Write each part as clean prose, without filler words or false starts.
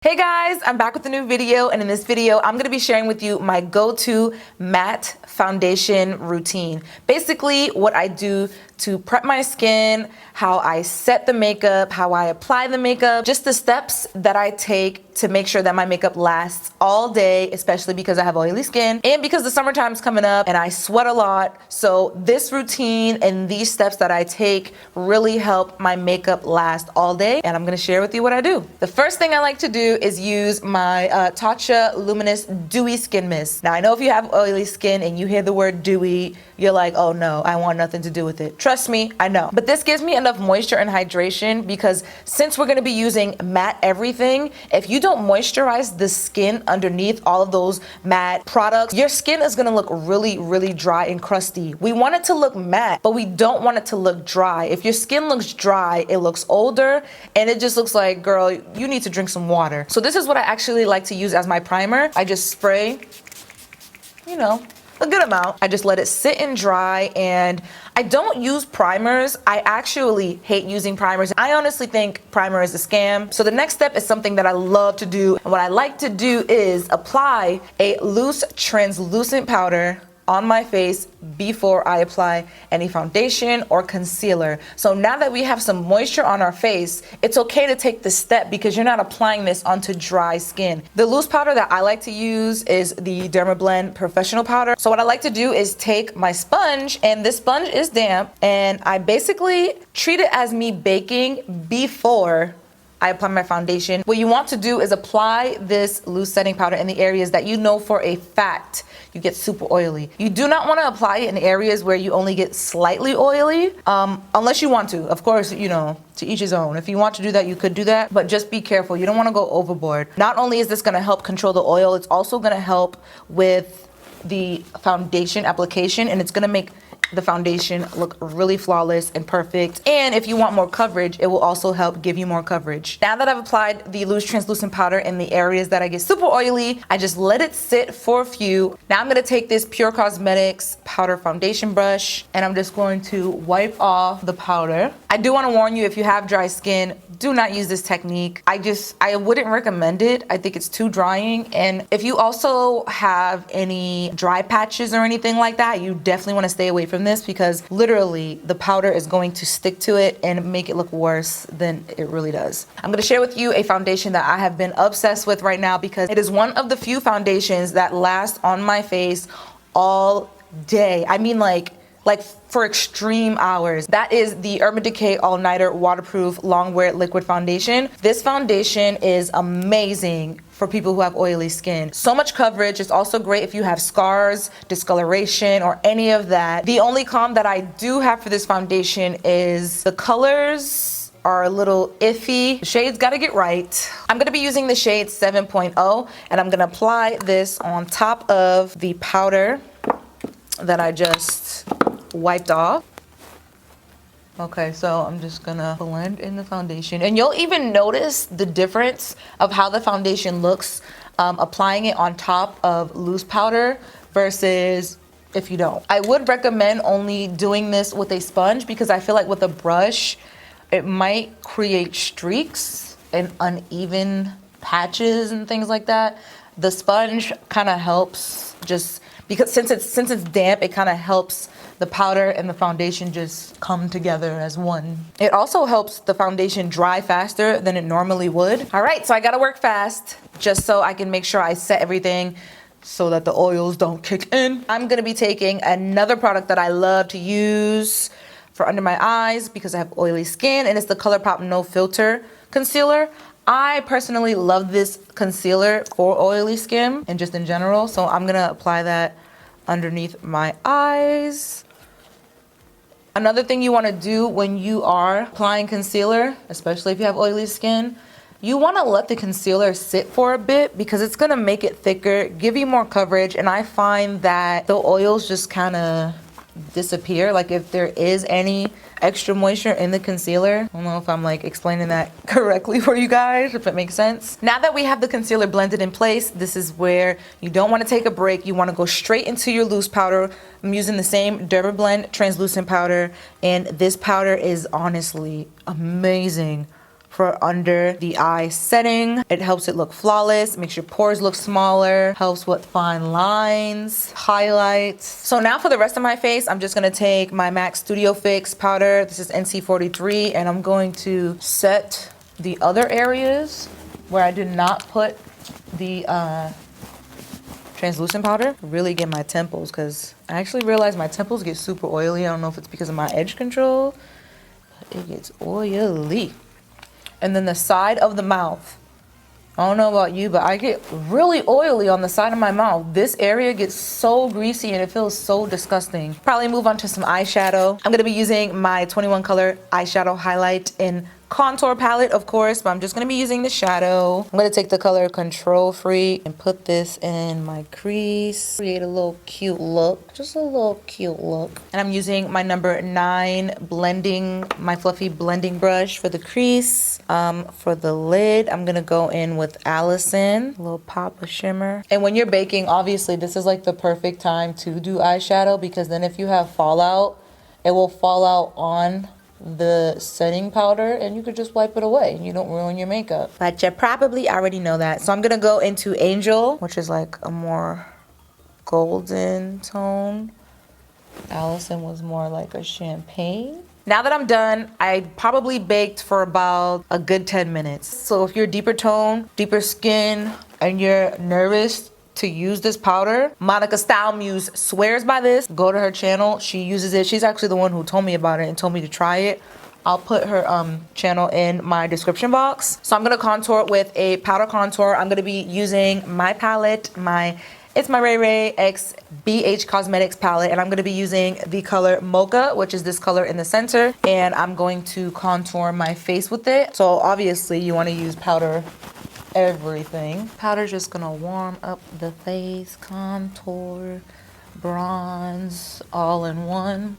Hey guys, I'm back with a new video, and in this video I'm going to be sharing with you my go-to matte foundation routine. Basically what I do to prep my skin, how I set the makeup, how I apply the makeup, just the steps that I take to make sure that my makeup lasts all day, especially because I have oily skin and because the summertime's coming up and I sweat a lot. So this routine and these steps that I take really help my makeup last all day, and I'm going to share with you what I do. The first thing I like to do is use my Tatcha Luminous Dewy Skin Mist. Now I know if you have oily skin and you hear the word dewy, you're like, oh no, I want nothing to do with it. Trust me, I know. But this gives me enough moisture and hydration because since we're gonna be using matte everything, if you don't moisturize the skin underneath all of those matte products, your skin is gonna look really dry and crusty. We want it to look matte, but we don't want it to look dry. If your skin looks dry, it looks older and it just looks like, girl, you need to drink some water. So this is what I actually like to use as my primer. I just spray, you know, a good amount. I just let it sit and dry, and I don't use primers. I actually hate using primers. I honestly think primer is a scam. So the next step is something that I love to do. And what I like to do is apply a loose translucent powder on my face before I apply any foundation or concealer. So now that we have some moisture on our face, it's okay to take this step because you're not applying this onto dry skin. The loose powder that I like to use is the Derma Blend Professional Powder. So what I like to do is take my sponge, and this sponge is damp, and I basically treat it as me baking before I apply my foundation. What you want to do is apply this loose setting powder in the areas that you know for a fact you get super oily. You do not want to apply it in areas where you only get slightly oily, unless you want to. Of course, you know, to each his own. If you want to do that, you could do that, but just be careful. You don't want to go overboard. Not only is this going to help control the oil, it's also going to help with the foundation application, and it's going to make the foundation look really flawless and perfect. And if you want more coverage, it will also help give you more coverage. Now that I've applied the loose translucent powder in the areas that I get super oily, I just let it sit for a few. Now I'm gonna take this Pure Cosmetics powder foundation brush, and I'm just going to wipe off the powder. I do want to warn you, if you have dry skin, do not use this technique. I wouldn't recommend it. I think it's too drying. And if you also have any dry patches or anything like that, you definitely want to stay away from this because literally the powder is going to stick to it and make it look worse than it really does. I'm going to share with you a foundation that I have been obsessed with right now because it is one of the few foundations that last on my face all day. I mean, like for extreme hours. That is the Urban Decay All Nighter Waterproof Longwear Liquid Foundation. This foundation is amazing for people who have oily skin. So much coverage. It's also great if you have scars, discoloration, or any of that. The only con that I do have for this foundation is the colors are a little iffy. The shades gotta get right. I'm gonna be using the shade 7.0, and I'm gonna apply this on top of the powder that I just wiped off. Okay, so I'm just gonna blend in the foundation, and you'll even notice the difference of how the foundation looks applying it on top of loose powder versus if you don't. I would recommend only doing this with a sponge because I feel like with a brush it might create streaks and uneven patches and things like that. The sponge kind of helps, just because since it's damp, it kind of helps the powder and the foundation just come together as one. It also helps the foundation dry faster than it normally would. All right, so I gotta work fast just so I can make sure I set everything so that the oils don't kick in. I'm gonna be taking another product that I love to use for under my eyes because I have oily skin, and it's the Colourpop No Filter Concealer. I personally love this concealer for oily skin and just in general, so I'm gonna apply that underneath my eyes. Another thing you want to do when you are applying concealer, especially if you have oily skin, you want to let the concealer sit for a bit because it's going to make it thicker, give you more coverage, and I find that the oils just kind of disappear. Like if there is any extra moisture in the concealer. I don't know if I'm like explaining that correctly for you guys, if it makes sense. Now that we have the concealer blended in place, this is where you don't want to take a break. You want to go straight into your loose powder. I'm using the same Derma Blend translucent powder, and this powder is honestly amazing for under the eye setting. It helps it look flawless, makes your pores look smaller, helps with fine lines, highlights. So now for the rest of my face, I'm just gonna take my MAC Studio Fix powder. This is NC43, and I'm going to set the other areas where I did not put the translucent powder. Really get my temples, because I actually realized my temples get super oily. I don't know if it's because of my edge control, but it gets oily. And then the side of the mouth. I don't know about you, but I get really oily on the side of my mouth. This area gets so greasy and it feels so disgusting. Probably move on to some eyeshadow. I'm gonna be using my 21 color eyeshadow highlight in contour palette, of course, but I'm just gonna be using the shadow. I'm gonna take the color Control Freak and put this in my crease. Create a little cute look, just a little cute look. And I'm using my number 9 blending, my fluffy blending brush for the crease. For the lid, I'm gonna go in with Allison, a little pop of shimmer. And when you're baking, obviously this is like the perfect time to do eyeshadow, because then if you have fallout, it will fall out on the setting powder and you could just wipe it away and you don't ruin your makeup. But you probably already know that. So I'm gonna go into Angel, which is like a more golden tone. Allison was more like a champagne. Now that I'm done, I probably baked for about a good 10 minutes. So if you're deeper tone, deeper skin, and you're nervous to use this powder, Monica Style Muse swears by this. Go to her channel, she uses it. She's actually the one who told me about it and told me to try it. I'll put her channel in my description box. So I'm gonna contour with a powder contour. I'm gonna be using my palette, my ItsMyRayeRaye X BH Cosmetics palette, and I'm gonna be using the color Mocha, which is this color in the center, and I'm going to contour my face with it. So obviously you wanna use powder everything. Powder's just gonna warm up the face, contour, bronze, all in one.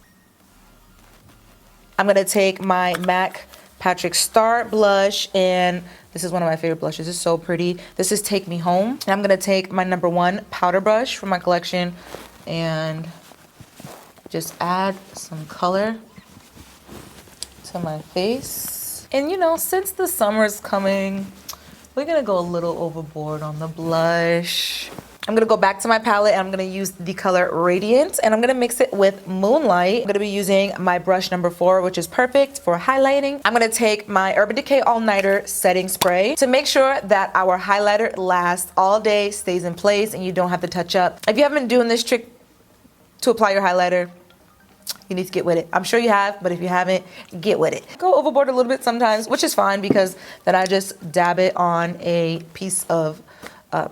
I'm gonna take my MAC Patrick Starrr blush, and this is one of my favorite blushes. It's so pretty. This is Take Me Home. And I'm gonna take my number 1 powder brush from my collection and just add some color to my face. And you know, since the summer's coming, we're gonna go a little overboard on the blush. I'm gonna go back to my palette and I'm gonna use the color Radiant, and I'm gonna mix it with Moonlight. I'm gonna be using my brush number 4, which is perfect for highlighting. I'm gonna take my Urban Decay All Nighter setting spray to make sure that our highlighter lasts all day, stays in place, and you don't have to touch up. If you haven't been doing this trick to apply your highlighter, you need to get with it. I'm sure you have, but if you haven't, get with it. Go overboard a little bit sometimes, which is fine, because then I just dab it on a piece of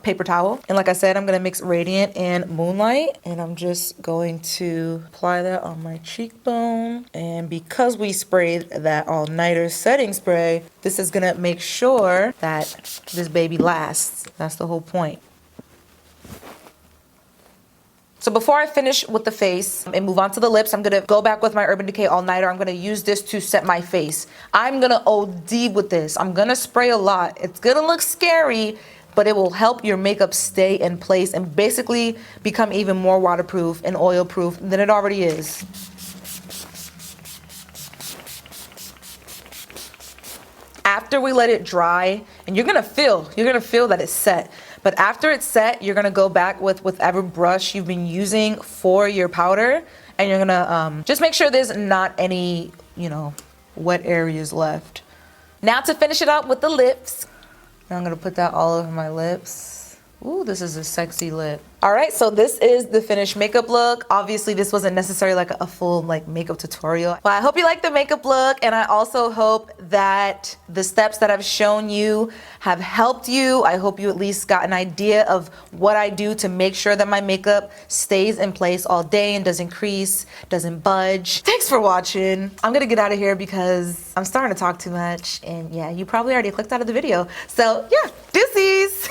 paper towel. And like I said, I'm gonna mix Radiant and Moonlight, and I'm just going to apply that on my cheekbone. And because we sprayed that all-nighter setting spray, this is gonna make sure that this baby lasts. That's the whole point. So before I finish with the face and move on to the lips, I'm gonna go back with my Urban Decay All Nighter. I'm gonna use this to set my face. I'm gonna OD with this. I'm gonna spray a lot. It's gonna look scary, but it will help your makeup stay in place and basically become even more waterproof and oil proof than it already is. After we let it dry, and you're gonna feel that it's set. But after it's set, you're gonna go back with whatever brush you've been using for your powder, and you're gonna just make sure there's not any, you know, wet areas left. Now to finish it up with the lips. I'm gonna put that all over my lips. Ooh, this is a sexy lip. All right, so this is the finished makeup look. Obviously, this wasn't necessarily like a full makeup tutorial. But I hope you like the makeup look, and I also hope that the steps that I've shown you have helped you. I hope you at least got an idea of what I do to make sure that my makeup stays in place all day and doesn't crease, doesn't budge. Thanks for watching. I'm gonna get out of here because I'm starting to talk too much, and yeah, you probably already clicked out of the video. So yeah, deuces.